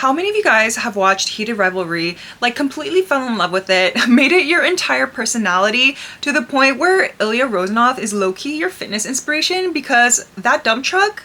How many of you guys have watched Heated Rivalry, like completely fell in love with it, made it your entire personality to the point where Ilya Rozanov is low-key your fitness inspiration because that dump truck?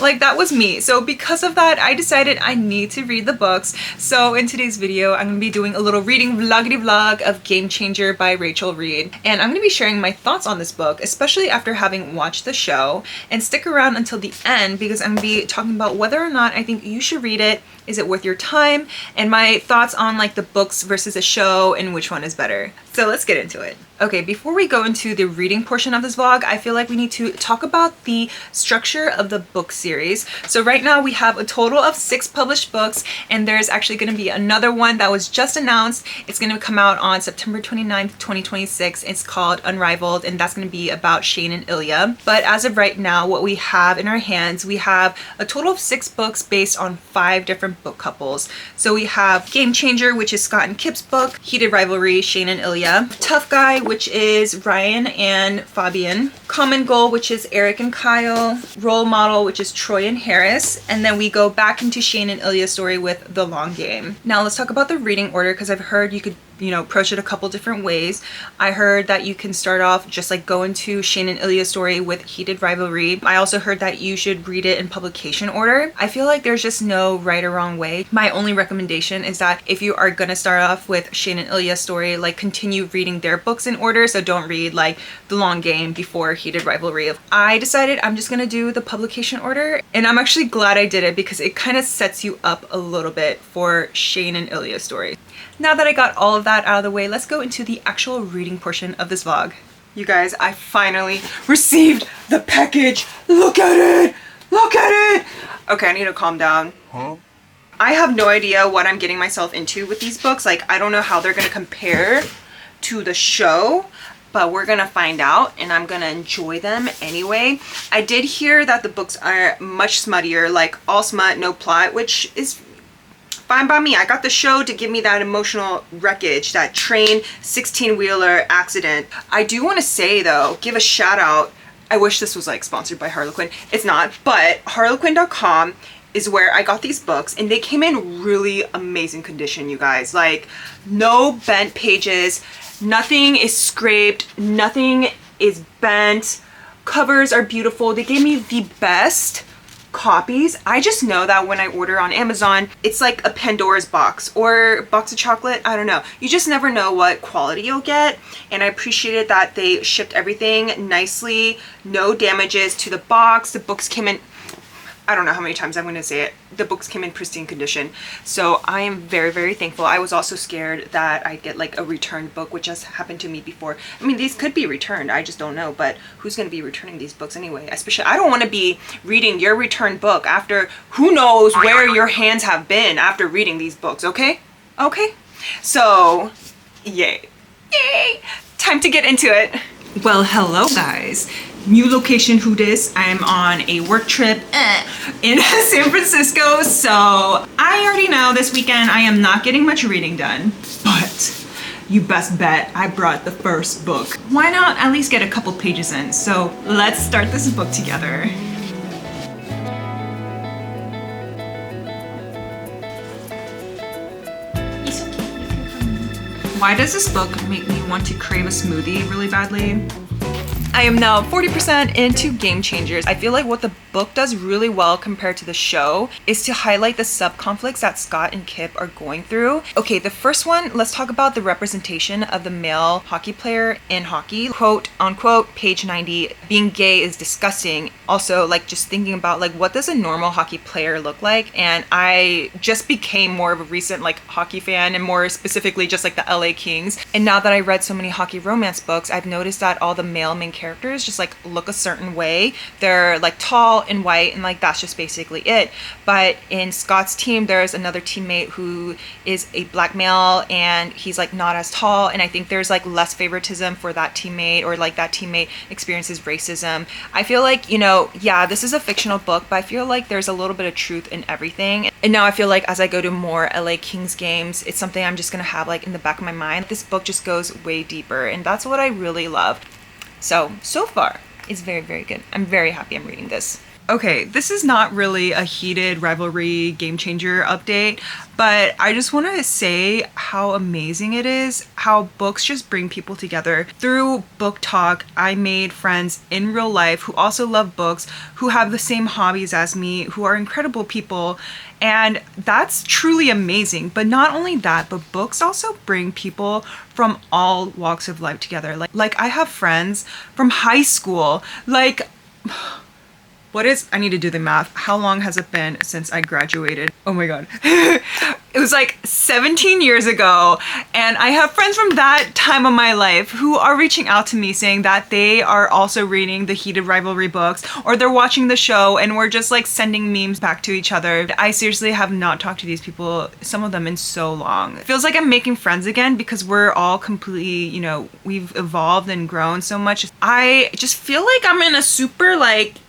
Like, that was me. So because of that, I decided I need to read the books. So in today's video, I'm going to be doing a little reading vloggity vlog of Game Changer by Rachel Reed. And I'm going to be sharing my thoughts on this book, especially after having watched the show. And stick around until the end because I'm going to be talking about whether or not I think you should read it. Is it worth your time? And my thoughts on like the books versus the show and which one is better. So let's get into it. Okay, before we go into the reading portion of this vlog, I feel like we need to talk about the structure of the book series. So right now we have a total of 6 published books, and there's actually going to be another one that was just announced. It's going to come out on September 29th, 2026. It's called Unrivaled, and that's going to be about Shane and Ilya. But as of right now, what we have in our hands, we have a total of 6 books based on 5 different book couples. So we have Game Changer, which is Scott and Kip's book, Heated Rivalry, Shane and Ilya, Tough Guy, which is Ryan and Fabian, Common Goal, which is Eric and Kyle, Role Model, which is Troy and Harris, and then we go back into Shane and Ilya's story with The Long Game. Now let's talk about the reading order because I've heard you could approach it a couple different ways. I heard that you can start off just like go into Shane and Ilya's story with Heated Rivalry. I also heard that you should read it in publication order. I feel like there's just no right or wrong way. My only recommendation is that if you are gonna start off with Shane and Ilya's story, like continue reading their books in order. So don't read like The Long Game before Heated Rivalry. I decided I'm just gonna do the publication order, and I'm actually glad I did it because it kind of sets you up a little bit for Shane and Ilya's story. Now that I got all of that out of the way, let's go into the actual reading portion of this vlog. You guys, I finally received the package. Look at it! Look at it! Okay, I need to calm down. Huh? I have no idea what I'm getting myself into with these books. Like, I don't know how they're gonna compare to the show, but we're gonna find out, and I'm gonna enjoy them anyway. I did hear that the books are much smuttier, like all smut, no plot, which is fine by me. I got the show to give me that emotional wreckage, that train 16-wheeler accident. I do want to say though, give a shout out. I wish this was like sponsored by Harlequin. It's not, but harlequin.com is where I got these books, and they came in really amazing condition, you guys. Like, no bent pages, nothing is scraped, nothing is bent. Covers are beautiful. They gave me the best copies. I just know that when I order on Amazon, it's like a Pandora's box or box of chocolate. I don't know. You just never know what quality you'll get. And I appreciated that they shipped everything nicely, no damages to the box. The books came in, I don't know how many times I'm going to say it. The books came in pristine condition. So I am very, very thankful. I was also scared that I'd get like a returned book, which has happened to me before. I mean, these could be returned. I just don't know. But who's going to be returning these books anyway? Especially, I don't want to be reading your returned book after who knows where your hands have been after reading these books. Okay? Okay? So, yay. Yay! Time to get into it. Well, hello guys. New location, who dis? I'm on a work trip in San Francisco, so I already know this weekend I am not getting much reading done, but you best bet I brought the first book. Why not at least get a couple pages in? So let's start this book together. Why does this book make me want to crave a smoothie really badly? I am now 40% into Game Changers. I feel like what the book does really well compared to the show is to highlight the sub-conflicts that Scott and Kip are going through. Okay, the first one, let's talk about the representation of the male hockey player in hockey. Quote unquote, page 90, being gay is disgusting. Also, like just thinking about like what does a normal hockey player look like? And I just became more of a recent like hockey fan, and more specifically just like the LA Kings. And now that I read so many hockey romance books, I've noticed that all the male main characters just like look a certain way. They're like tall and white, and like that's just basically it. But in Scott's team, there's another teammate who is a black male, and he's like not as tall, and I think there's like less favoritism for that teammate, or like that teammate experiences racism. I feel like, yeah, this is a fictional book, but I feel like there's a little bit of truth in everything. And now I feel like as I go to more LA Kings games, it's something I'm just gonna have like in the back of my mind. This book just goes way deeper, and that's what I really loved. So far, it's very, very good. I'm very happy I'm reading this. Okay, this is not really a heated rivalry game changer update, but I just want to say how amazing it is how books just bring people together. Through book talk, I made friends in real life who also love books, who have the same hobbies as me, who are incredible people, and that's truly amazing. But not only that, but books also bring people from all walks of life together. Like I have friends from high school, like I need to do the math. How long has it been since I graduated? Oh my God. It was like 17 years ago. And I have friends from that time of my life who are reaching out to me saying that they are also reading the heated rivalry books, or they're watching the show, and we're just like sending memes back to each other. I seriously have not talked to these people, some of them, in so long. It feels like I'm making friends again because we're all completely, we've evolved and grown so much. I just feel like I'm in a super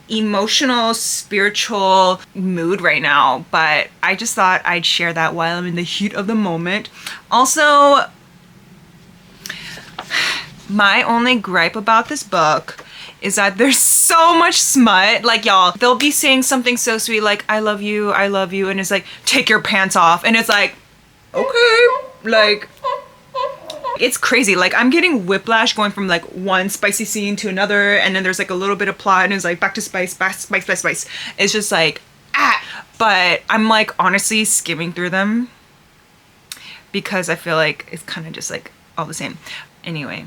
emotional, spiritual mood right now, but I just thought I'd share that while I'm in the heat of the moment. Also, my only gripe about this book is that there's so much smut. Like, y'all, they'll be saying something so sweet like, I love you, and it's like, take your pants off, and it's like, okay, like, it's crazy. Like, I'm getting whiplash going from like one spicy scene to another, and then there's like a little bit of plot and it's like back to spice. It's just like, but I'm like honestly skimming through them because I feel like it's kind of just like all the same. Anyway,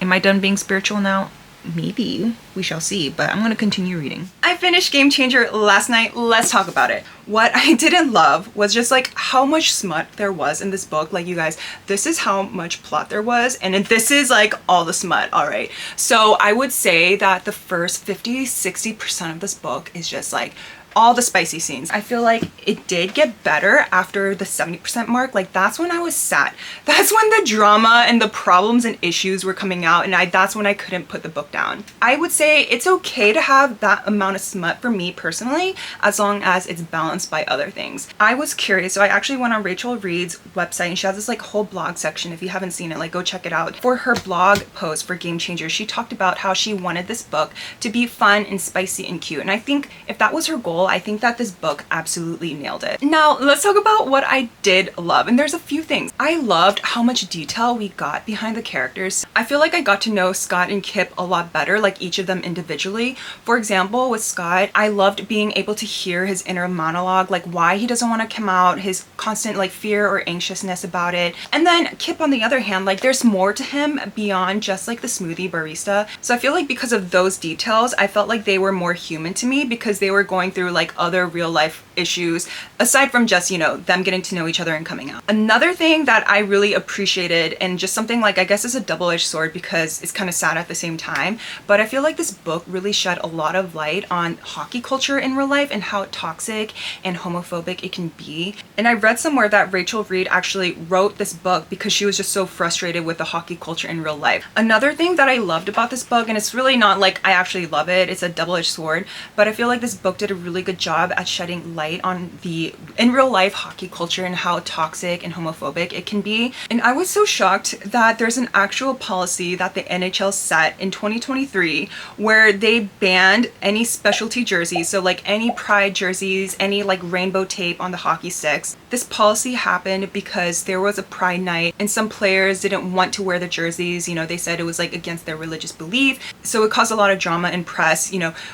am I done being spiritual now? Maybe. We shall see, but I'm going to continue reading. I finished Game Changer last night. Let's talk about it. What I didn't love was just like how much smut there was in this book. Like, you guys, this is how much plot there was, and this is like all the smut. All right. So I would say that the first 50-60% of this book is just like all the spicy scenes. I feel like it did get better after the 70% mark. Like, that's when I was sad. That's when the drama and the problems and issues were coming out, and that's when I couldn't put the book down. I would say it's okay to have that amount of smut for me personally, as long as it's balanced by other things. I was curious, so I actually went on Rachel Reed's website, and she has this like whole blog section. If you haven't seen it, like, go check it out. For her blog post for Game Changer, she talked about how she wanted this book to be fun and spicy and cute, and I think if that was her goal, I think that this book absolutely nailed it. Now, let's talk about what I did love, and there's a few things. I loved how much detail we got behind the characters. I feel like I got to know Scott and Kip a lot better, like each of them individually. For example, with Scott, I loved being able to hear his inner monologue, like why he doesn't want to come out, his constant like fear or anxiousness about it. And then Kip, on the other hand, like there's more to him beyond just like the smoothie barista. So I feel like because of those details, I felt like they were more human to me because they were going through like other real life issues aside from just, them getting to know each other and coming out. Another thing that I really appreciated, and just something like, I guess is a double-edged sword because it's kind of sad at the same time, but I feel like this book really shed a lot of light on hockey culture in real life and how toxic and homophobic it can be. And I read somewhere that Rachel Reed actually wrote this book because she was just so frustrated with the hockey culture in real life. Another thing that I loved about this book, and it's really not like I actually love it, it's a double-edged sword, but I feel like this book did a really good job at shedding light on the in real life hockey culture and how toxic and homophobic it can be. And I was so shocked that there's an actual policy that the NHL set in 2023 where they banned any specialty jerseys, so like any pride jerseys, any like rainbow tape on the hockey sticks. This policy happened because there was a pride night and some players didn't want to wear the jerseys. They said it was like against their religious belief, so it caused a lot of drama and press.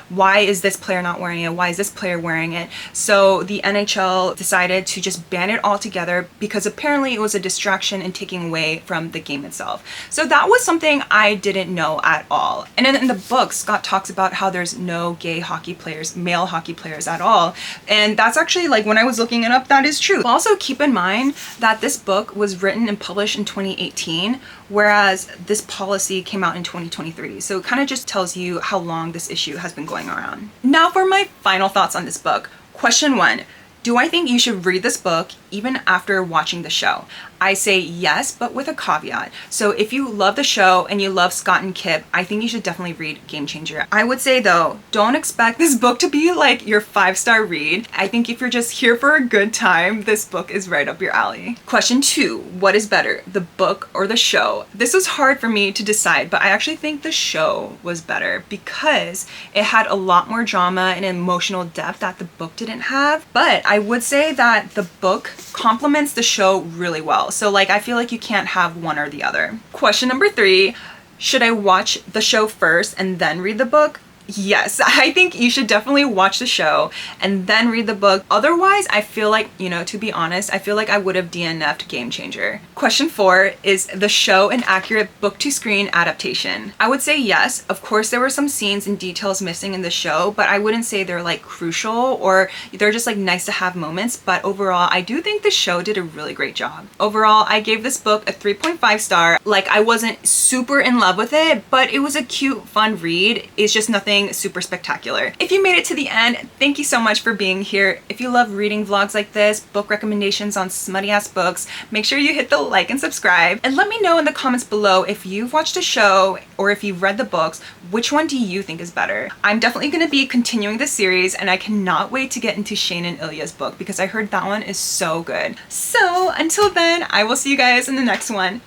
Why is this player not wearing it? Why is this player wearing it? So the NHL decided to just ban it altogether because apparently it was a distraction and taking away from the game itself. So that was something I didn't know at all. And then in the book, Scott talks about how there's no gay hockey players, male hockey players at all. And that's actually, like, when I was looking it up, that is true. Also keep in mind that this book was written and published in 2018, whereas this policy came out in 2023. So it kind of just tells you how long this issue has been going around. Now for my final thoughts on this book. Question 1. Do I think you should read this book even after watching the show? I say yes, but with a caveat. So if you love the show and you love Scott and Kip, I think you should definitely read Game Changer. I would say though, don't expect this book to be like your 5-star read. I think if you're just here for a good time, this book is right up your alley. Question 2, what is better, the book or the show? This was hard for me to decide, but I actually think the show was better because it had a lot more drama and emotional depth that the book didn't have. But I would say that the book complements the show really well. So like, I feel like you can't have one or the other. Question number 3, should I watch the show first and then read the book? Yes, I think you should definitely watch the show and then read the book. Otherwise, I feel like, to be honest, I feel like I would have DNF'd Game Changer. Question 4, is the show an accurate book-to-screen adaptation? I would say yes. Of course, there were some scenes and details missing in the show, but I wouldn't say they're like crucial or they're just like nice to have moments. But overall, I do think the show did a really great job. Overall, I gave this book a 3.5 star. Like, I wasn't super in love with it, but it was a cute, fun read. It's just nothing super spectacular. If you made it to the end, thank you so much for being here. If you love reading vlogs like this, book recommendations on smutty ass books, make sure you hit the like and subscribe, and let me know in the comments below if you've watched a show or if you've read the books, which one do you think is better? I'm definitely going to be continuing this series, and I cannot wait to get into Shane and Ilya's book because I heard that one is so good. So until then, I will see you guys in the next one.